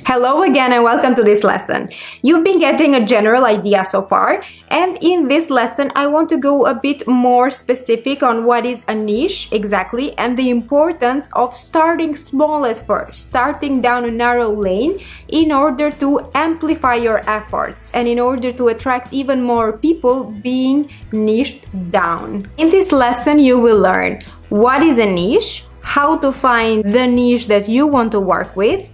Hello again and welcome to this lesson. You've been getting a general idea so far, and in this lesson I want to go a bit more specific on what is a niche exactly and the importance of starting small at first, starting down a narrow lane in order to amplify your efforts and in order to attract even more people being niched down. In this lesson you will learn what is a niche, how to find the niche that you want to work with,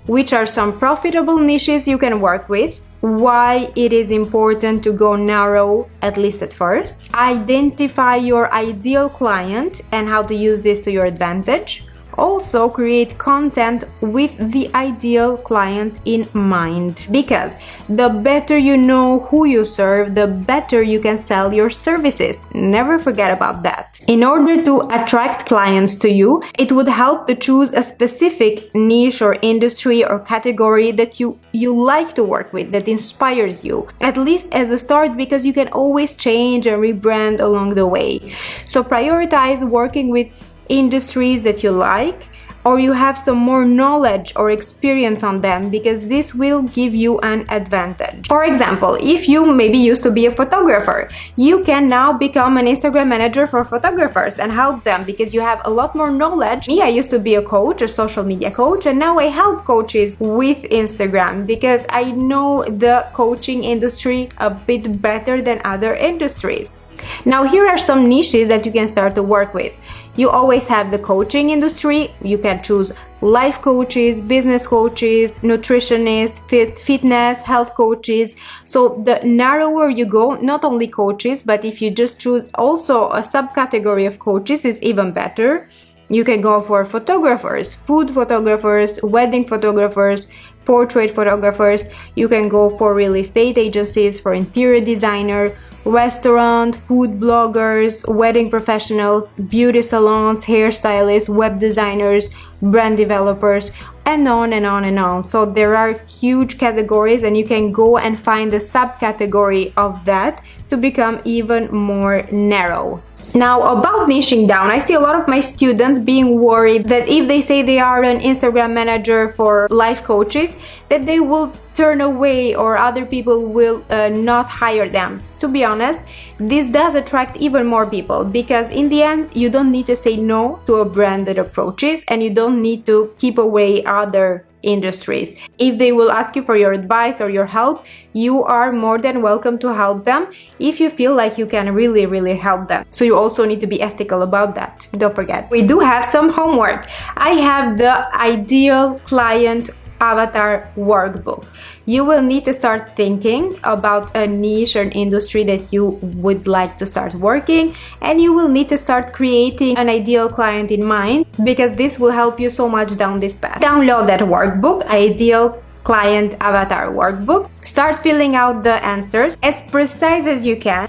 which are some profitable niches you can work with, why it is important to go narrow, at least at first, identify your ideal client and how to use this to your advantage. Also create content with the ideal client in mind, because the better you know who you serve, the better you can sell your services. Never forget about that. In order to attract clients to you, it would help to choose a specific niche or industry or category that you like to work with, that inspires you, at least as a start, because you can always change and rebrand along the way. So prioritize working with industries that you like or you have some more knowledge or experience on them, because this will give you an advantage. For example, if you maybe used to be a photographer, you can now become an Instagram manager for photographers and help them because you have a lot more knowledge. Me, I used to be a coach, a social media coach, and now I help coaches with Instagram because I know the coaching industry a bit better than other industries. Now here are some niches that you can start to work with. You always have the coaching industry. You can choose life coaches, business coaches, nutritionists, fitness, health coaches. So the narrower you go, not only coaches, but if you just choose also a subcategory of coaches is even better. You can go for photographers, food photographers, wedding photographers, portrait photographers. You can go for real estate agencies, for interior designer, restaurant, food bloggers, wedding professionals, beauty salons, hairstylists, web designers, brand developers, and on and on and on. So there are huge categories and you can go and find the subcategory of that to become even more narrow. Now about niching down, I see a lot of my students being worried that if they say they are an Instagram manager for life coaches, that they will turn away or other people will not hire them. To be honest, this does attract even more people because in the end, you don't need to say no to a brand that approaches and you don't need to keep away other industries. If they will ask you for your advice or your help, you are more than welcome to help them if you feel like you can really help them. So you also need to be ethical about that. Don't forget, we do have some homework. I have the ideal client avatar workbook. You will need to start thinking about a niche or an industry that you would like to start working, and you will need to start creating an ideal client in mind because this will help you so much down this path. Download that workbook, Ideal Client Avatar Workbook. Start filling out the answers as precise as you can.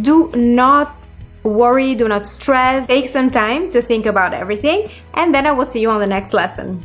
Do not worry, do not stress. Take some time to think about everything, and then I will see you on the next lesson.